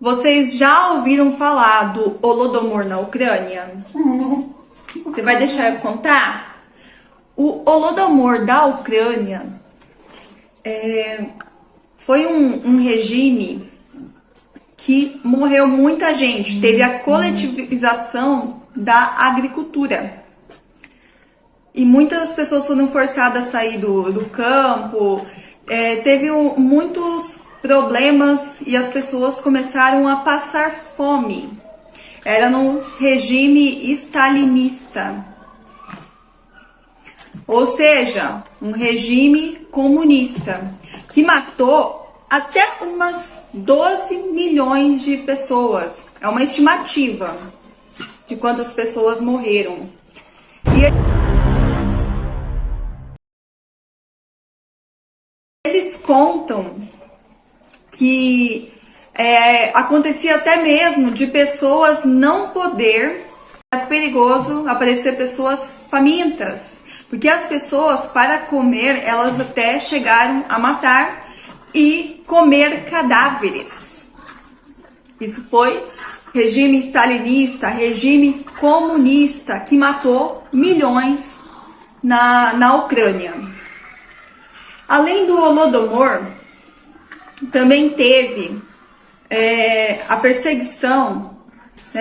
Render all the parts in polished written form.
Vocês já ouviram falar do Holodomor na Ucrânia? Você vai deixar eu contar? O Holodomor da Ucrânia foi um regime que morreu muita gente. Teve a coletivização da agricultura. E muitas pessoas foram forçadas a sair do campo. Teve muitos problemas e as pessoas começaram a passar fome. Era no regime stalinista. Ou seja, um regime comunista que matou até umas 12 milhões de pessoas. É uma estimativa de quantas pessoas morreram. E eles contam que acontecia até mesmo de pessoas não poder. É perigoso aparecer pessoas famintas, porque as pessoas, para comer, elas até chegaram a matar e comer cadáveres. Isso foi regime stalinista, regime comunista, que matou milhões na Ucrânia. Além do Holodomor, também teve a perseguição,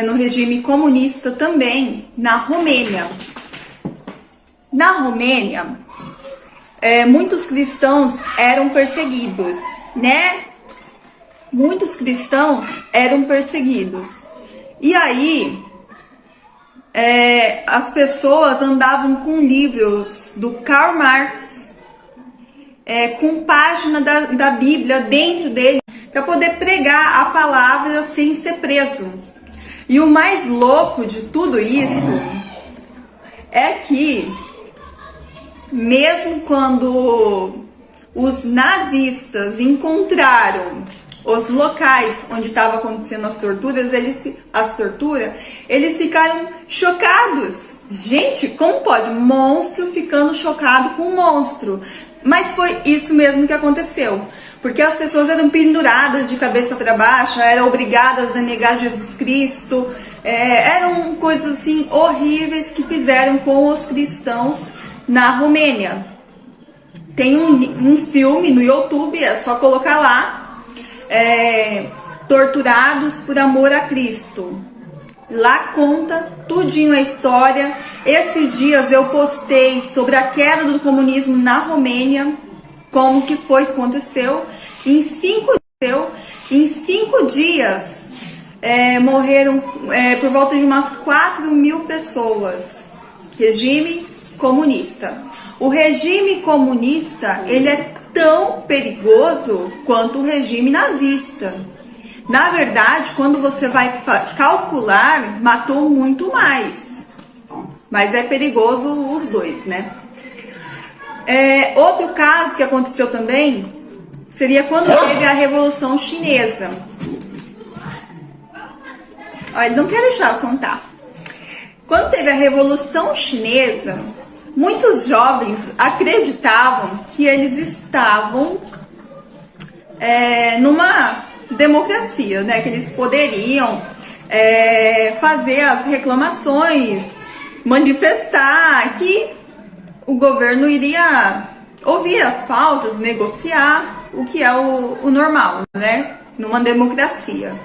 no regime comunista também na Romênia. Na Romênia, muitos cristãos eram perseguidos, né? Muitos cristãos eram perseguidos. E aí, as pessoas andavam com livros do Karl Marx, com página da Bíblia dentro dele, para poder pregar a palavra sem ser preso. E o mais louco de tudo isso é que, mesmo quando os nazistas encontraram os locais onde estavam acontecendo as torturas, eles ficaram chocados. Gente, como pode? Monstro ficando chocado com monstro. Mas foi isso mesmo que aconteceu. Porque as pessoas eram penduradas de cabeça para baixo, eram obrigadas a negar Jesus Cristo. Eram coisas assim horríveis que fizeram com os cristãos na Romênia. Tem um filme no YouTube, é só colocar lá, Torturados por Amor a Cristo. Lá conta tudinho a história. Esses dias eu postei sobre a queda do comunismo na Romênia, como que foi que aconteceu. Em 5 dias morreram por volta de umas 4.000 pessoas. Regime comunista. O regime comunista, ele é tão perigoso quanto o regime nazista. Na verdade, quando você vai calcular, matou muito mais. Mas é perigoso os dois, né? Outro caso que aconteceu também seria quando teve a Revolução Chinesa. Olha, ele não quer deixar eu contar. Quando teve a Revolução Chinesa, muitos jovens acreditavam que eles estavam numa democracia, né? Que eles poderiam fazer as reclamações, manifestar, que o governo iria ouvir as pautas, negociar, o que é o normal, né? Numa democracia.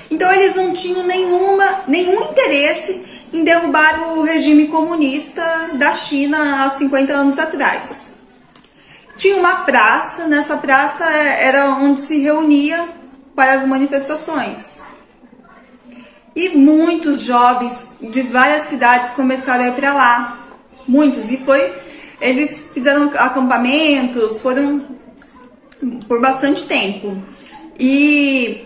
Então eles não tinham nenhum interesse em derrubar o regime comunista da China há 50 anos atrás. Tinha uma praça, nessa praça era onde se reunia para as manifestações. E muitos jovens de várias cidades começaram a ir para lá. Muitos. Eles fizeram acampamentos, foram por bastante tempo. E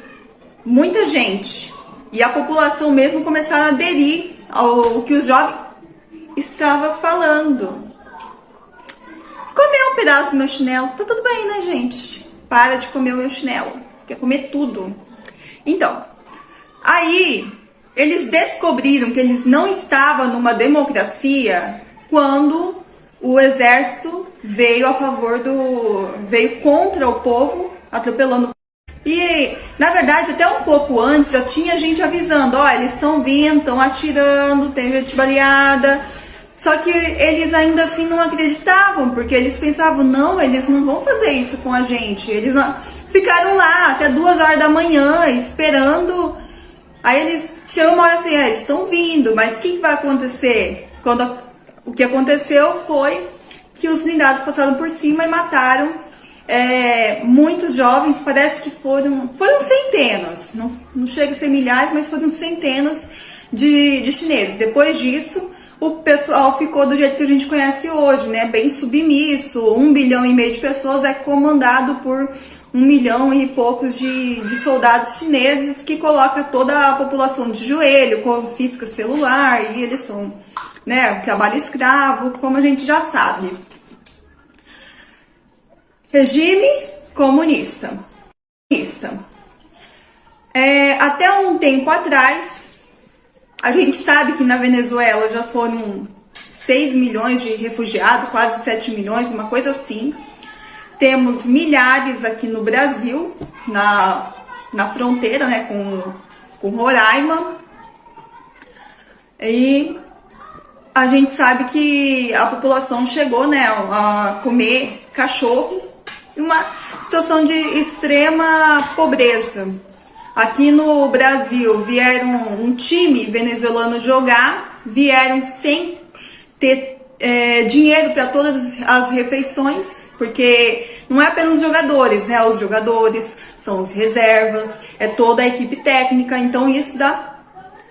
muita gente e a população mesmo começaram a aderir ao que o jovem estava falando. Comer um pedaço do meu chinelo, tá tudo bem, né, gente? Para de comer o meu chinelo, quer comer tudo. Então, aí eles descobriram que eles não estavam numa democracia quando o exército veio contra o povo, atropelando. E, na verdade, até um pouco antes já tinha gente avisando, ó, eles estão vindo, estão atirando, tem gente baleada. Só que eles ainda assim não acreditavam, porque eles pensavam, não, eles não vão fazer isso com a gente. Eles não... ficaram lá até 2 horas da manhã esperando. Aí eles chegam uma hora assim, eles estão vindo, mas o que vai acontecer? O que aconteceu foi que os blindados passaram por cima e mataram muitos jovens, parece que foram centenas, não chega a ser milhares, mas foram centenas de chineses. Depois disso, o pessoal ficou do jeito que a gente conhece hoje, né? Bem submisso, 1,5 bilhão de pessoas é comandado por 1 milhão e poucos de soldados chineses que coloca toda a população de joelho, confisca celular e eles são, né, trabalho escravo, como a gente já sabe. Regime comunista. Até um tempo atrás, a gente sabe que na Venezuela já foram 6 milhões de refugiados, quase 7 milhões, uma coisa assim. Temos milhares aqui no Brasil, na fronteira, né, com Roraima. E a gente sabe que a população chegou, né, a comer cachorro, uma situação de extrema pobreza. Aqui no Brasil vieram um time venezuelano jogar, vieram sem ter dinheiro para todas as refeições, porque não é apenas os jogadores, né? Os jogadores são os reservas, é toda a equipe técnica, então isso dá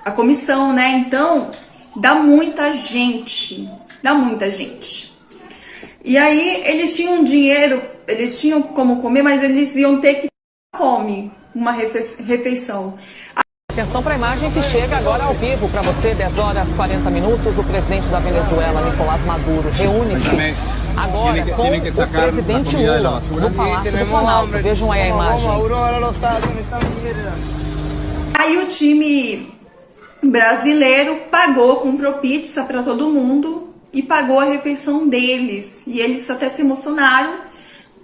a comissão, né? Então dá muita gente. E aí eles tinham dinheiro, eles tinham como comer, mas eles iam ter que passar fome, uma refeição. Atenção para a imagem que chega agora ao vivo para você, 10 horas 40 minutos. O presidente da Venezuela, Nicolás Maduro, reúne-se agora com o presidente Lula no Palácio do Planalto. Vejam aí a imagem. Aí o time brasileiro pagou, comprou pizza para todo mundo e pagou a refeição deles. E eles até se emocionaram,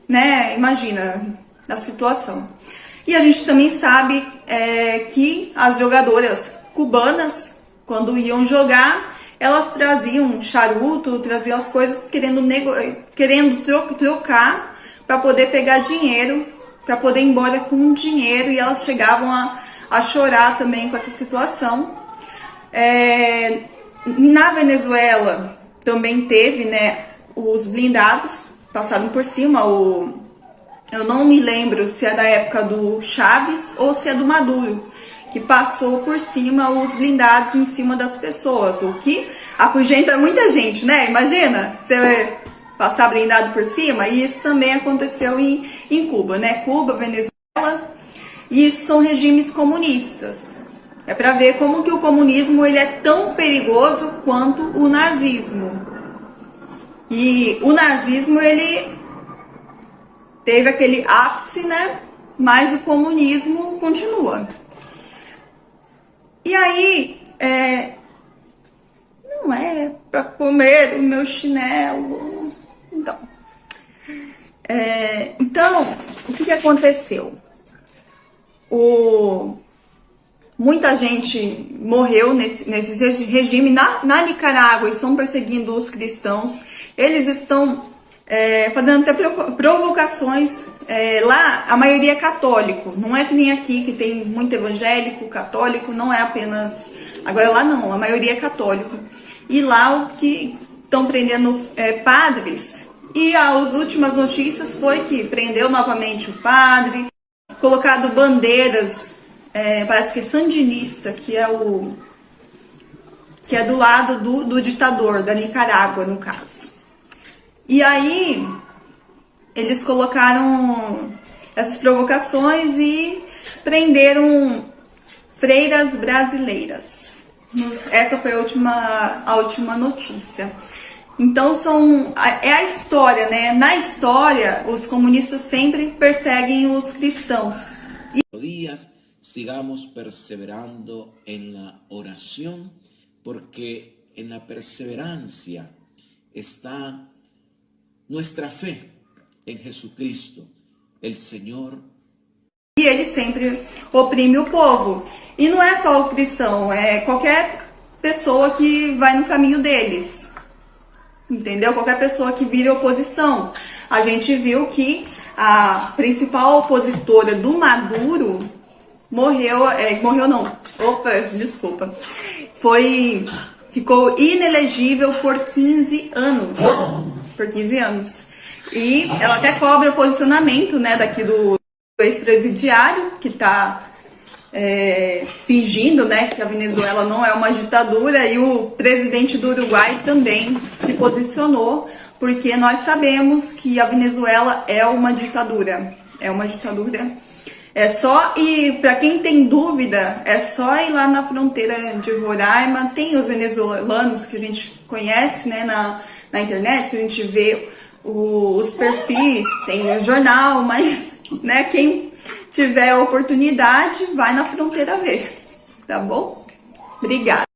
né? Imagina a situação. E a gente também sabe que as jogadoras cubanas, quando iam jogar, elas traziam charuto, traziam as coisas querendo trocar para poder pegar dinheiro, para poder ir embora com dinheiro, e elas chegavam a chorar também com essa situação. Na Venezuela também teve, né, os blindados passaram por cima, eu não me lembro se é da época do Chaves ou se é do Maduro, que passou por cima os blindados em cima das pessoas, o que afugenta muita gente, né? Imagina, você passar blindado por cima, e isso também aconteceu em Cuba, né? Cuba, Venezuela, e isso são regimes comunistas. É para ver como que o comunismo ele é tão perigoso quanto o nazismo. E o nazismo, ele teve aquele ápice, né? Mas o comunismo continua. E aí, não é para comer o meu chinelo. Então, o que aconteceu? Muita gente morreu nesse regime. Na Nicarágua estão perseguindo os cristãos. Eles estão fazendo até provocações. Lá a maioria é católico, não é que nem aqui que tem muito evangélico, católico, não é apenas. Agora lá não, a maioria é católico. E lá o que estão prendendo padres. E as últimas notícias foi que prendeu novamente o padre, colocado bandeiras, parece que é sandinista, que é do lado do ditador, da Nicarágua no caso. E aí, eles colocaram essas provocações e prenderam freiras brasileiras. Essa foi a última notícia. Então, é a história, né? Na história, os comunistas sempre perseguem os cristãos. Días sigamos perseverando en la oración, porque en la perseverancia está nuestra fe en Jesucristo, el Señor e ele sempre oprime o povo. E não é só o cristão, é qualquer pessoa que vai no caminho deles, entendeu? Qualquer pessoa que vire oposição. A gente viu que a principal opositora do Maduro ficou inelegível por 15 anos. E ela até cobra o posicionamento, né, daqui do ex-presidiário, que está fingindo, né, que a Venezuela não é uma ditadura, e o presidente do Uruguai também se posicionou, porque nós sabemos que a Venezuela é uma ditadura. E para quem tem dúvida, é só ir lá na fronteira de Roraima. Tem os venezuelanos que a gente conhece, né, na internet, que a gente vê os perfis, tem o jornal, mas, né, quem tiver a oportunidade, vai na fronteira ver, tá bom? Obrigada.